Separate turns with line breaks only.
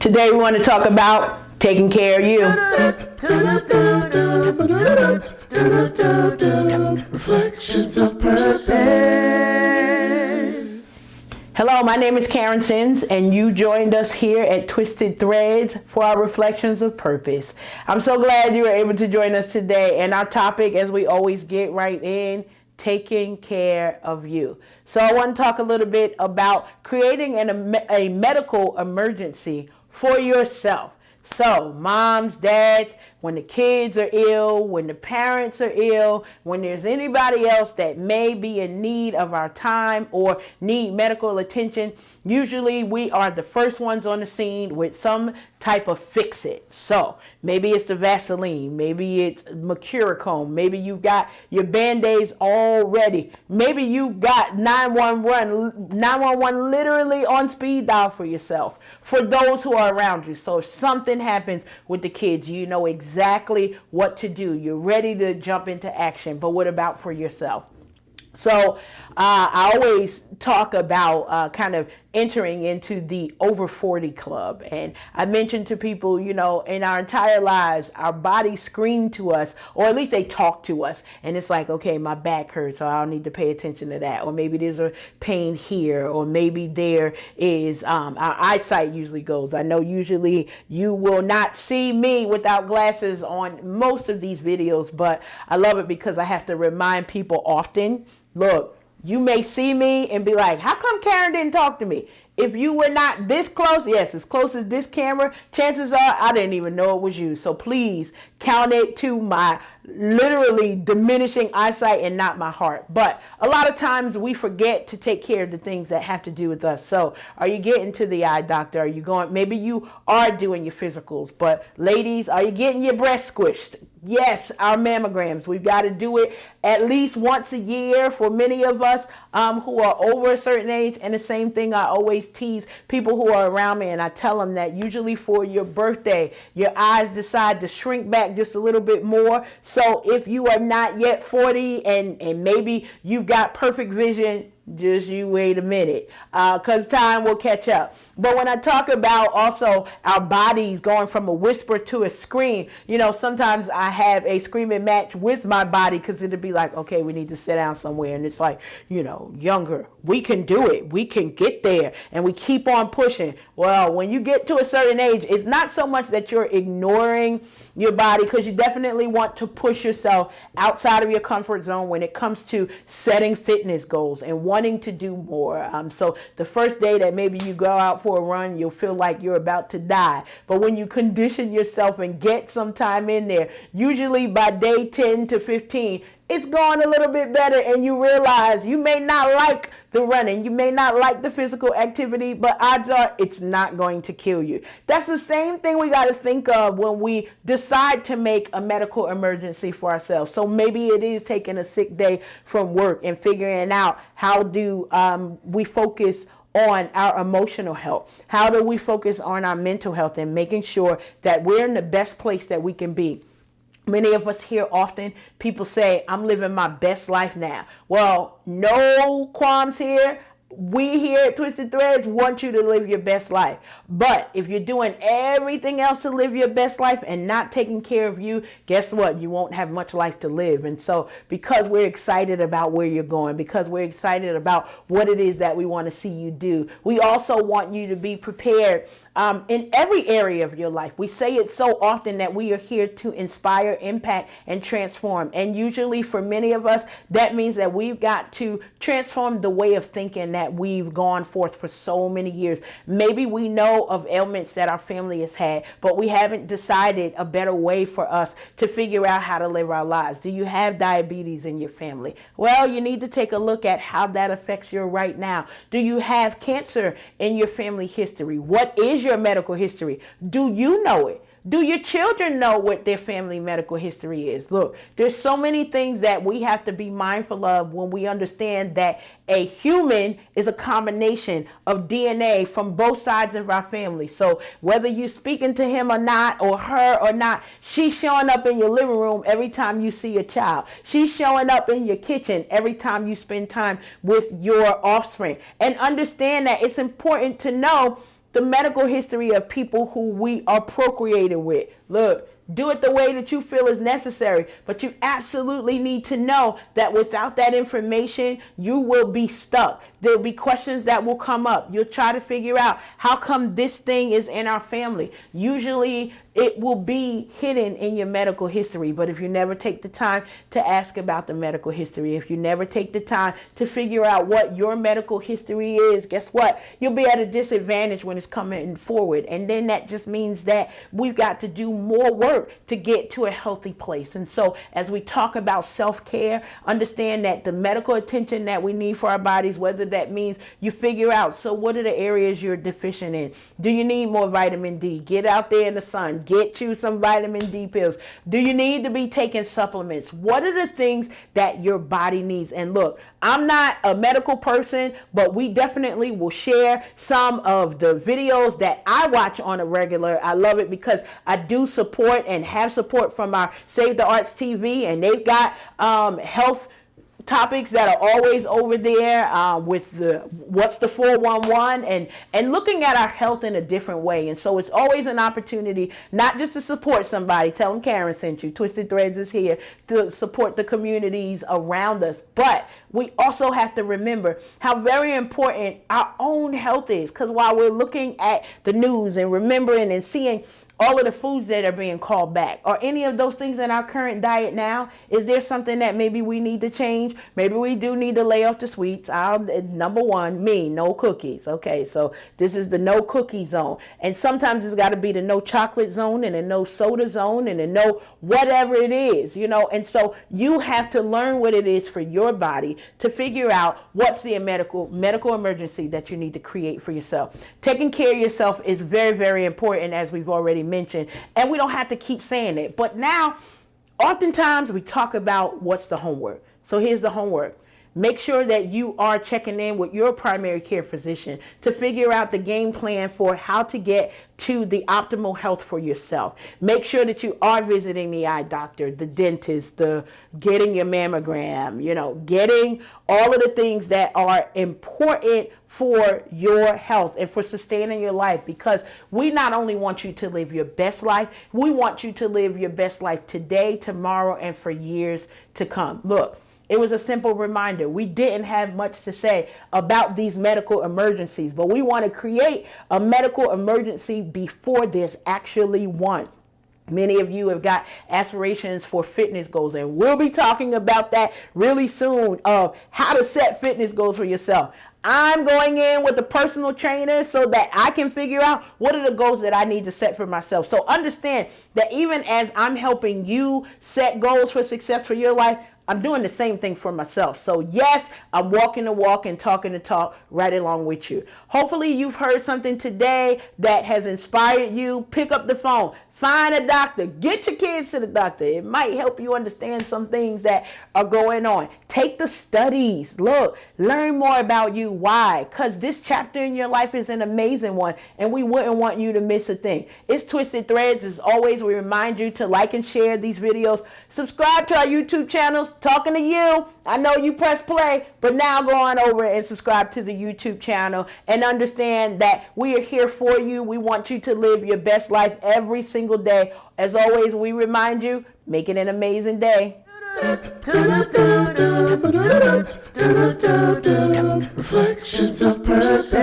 Today we want to talk about taking care of you. Reflections of Purpose. Hello, my name is Karen Sins, and you joined us here at Twisted Threads for our Reflections of Purpose. I'm so glad you were able to join us today, and our topic, as we always get right in, taking care of you. So I want to talk a little bit about creating a medical emergency for yourself. So moms, dads, when the kids are ill, when the parents are ill, when there's anybody else that may be in need of our time or need medical attention, usually we are the first ones on the scene with some type of fix-it. So maybe it's the Vaseline, maybe it's Mercurochrome, maybe you got your Band-Aids all ready, maybe you got 911 literally on speed dial for yourself, for those who are around you. So if something happens with the kids, you know exactly what to do. You're ready to jump into action. But what about for yourself? So I always talk about kind of entering into the over 40 club. And I mentioned to people, you know, in our entire lives, our bodies scream to us, or at least they talk to us. And it's like, okay, my back hurts, so I'll need to pay attention to that. Or maybe there's a pain here, or maybe there is, our eyesight usually goes. I know usually you will not see me without glasses on most of these videos, but I love it because I have to remind people often, look, you may see me and be like, how come Karen didn't talk to me? If you were not this close, yes, as close as this camera, chances are I didn't even know it was you. So please count it to my literally diminishing eyesight and not my heart. But a lot of times we forget to take care of the things that have to do with us. So are you getting to the eye doctor? Are you going, maybe you are doing your physicals, but ladies, are you getting your breast squished? Yes, our mammograms. We've got to do it at least once a year for many of us who are over a certain age. And the same thing I always tease people who are around me, and I tell them that usually for your birthday, your eyes decide to shrink back just a little bit more. So if you are not yet 40 and maybe you've got perfect vision, just you wait a minute, because time will catch up. But when I talk about also our bodies going from a whisper to a scream, you know, sometimes I have a screaming match with my body because it'll be like, okay, we need to sit down somewhere. And it's like, you know, younger, we can do it. We can get there. And we keep on pushing. Well, when you get to a certain age, it's not so much that you're ignoring your body, because you definitely want to push yourself outside of your comfort zone when it comes to setting fitness goals and wanting to do more. So the first day that maybe you go out for a run, you'll feel like you're about to die. But when you condition yourself and get some time in there, usually by day 10 to 15, it's going a little bit better, and you realize you may not like the running, you may not like the physical activity, but odds are it's not going to kill you. That's the same thing we got to think of when we decide to make a medical emergency for ourselves. So maybe it is taking a sick day from work and figuring out how do we focus on our emotional health. How do we focus on our mental health and making sure that we're in the best place that we can be? Many of us hear often people say, I'm living my best life now. Well, no qualms here. We here at Twisted Threads want you to live your best life. But if you're doing everything else to live your best life and not taking care of you, guess what? You won't have much life to live. And so because we're excited about where you're going, because we're excited about what it is that we want to see you do, we also want you to be prepared in every area of your life. We say it so often that we are here to inspire, impact, and transform. And usually for many of us, that means that we've got to transform the way of thinking that we've gone forth for so many years. Maybe we know of ailments that our family has had, but we haven't decided a better way for us to figure out how to live our lives. Do you have diabetes in your family? Well, you need to take a look at how that affects you right now. Do you have cancer in your family history? What is your medical history? Do you know it? Do your children know what their family medical history is? Look, there's so many things that we have to be mindful of when we understand that a human is a combination of DNA from both sides of our family. So whether you're speaking to him or not, or her or not, she's showing up in your living room every time you see a child. She's showing up in your kitchen every time you spend time with your offspring. And understand that it's important to know the medical history of people who we are procreating with. Look, do it the way that you feel is necessary, but you absolutely need to know that without that information, you will be stuck. There'll be questions that will come up. You'll try to figure out, how come this thing is in our family? Usually it will be hidden in your medical history, but if you never take the time to ask about the medical history, if you never take the time to figure out what your medical history is, guess what? You'll be at a disadvantage when it's coming forward. And then that just means that we've got to do more work to get to a healthy place. And so as we talk about self-care, understand that the medical attention that we need for our bodies, whether that means you figure out, so what are the areas you're deficient in? Do you need more vitamin D? Get out there in the sun. Get you some vitamin D pills. Do you need to be taking supplements? What are the things that your body needs? And look, I'm not a medical person, but we definitely will share some of the videos that I watch on a regular. I love it because I do support and have support from our Save the Arts TV, and they've got health topics that are always over there with the what's the 411 and looking at our health in a different way. And so it's always an opportunity not just to support somebody. Tell them Karen sent you. Twisted Threads is here to support the communities around us, but we also have to remember how very important our own health is, because while we're looking at the news and remembering and seeing all of the foods that are being called back, or any of those things in our current diet now, is there something that maybe we need to change? Maybe we do need to lay off the sweets. Number one, no cookies. Okay, so this is the no cookie zone. And sometimes it's got to be the no chocolate zone and the no soda zone and the no whatever it is, And so you have to learn what it is for your body to figure out what's the medical emergency that you need to create for yourself. Taking care of yourself is very, very important, as we've already mentioned, and we don't have to keep saying it. But now, oftentimes we talk about what's the homework. So here's the homework. Make sure that you are checking in with your primary care physician to figure out the game plan for how to get to the optimal health for yourself. Make sure that you are visiting the eye doctor, the dentist, getting your mammogram, getting all of the things that are important for your health and for sustaining your life, because we not only want you to live your best life, we want you to live your best life today, tomorrow, and for years to come. Look, it was a simple reminder. We didn't have much to say about these medical emergencies, but we want to create a medical emergency before there's actually one. Many of you have got aspirations for fitness goals, and we'll be talking about that really soon, of how to set fitness goals for yourself. I'm going in with a personal trainer so that I can figure out what are the goals that I need to set for myself. So understand that even as I'm helping you set goals for success for your life, I'm doing the same thing for myself. So yes, I'm walking the walk and talking the talk right along with you. Hopefully you've heard something today that has inspired you. Pick up the phone. Find a doctor. Get your kids to the doctor. It might help you understand some things that are going on. Take the studies. Look, learn more about you. Why? Because this chapter in your life is an amazing one, and we wouldn't want you to miss a thing. It's Twisted Threads. As always, we remind you to like and share these videos. Subscribe to our YouTube channels. Talking to you. I know you press play, but now go on over and subscribe to the YouTube channel and understand that we are here for you. We want you to live your best life every single day. As always, we remind you, make it an amazing day.
Reflections of purpose.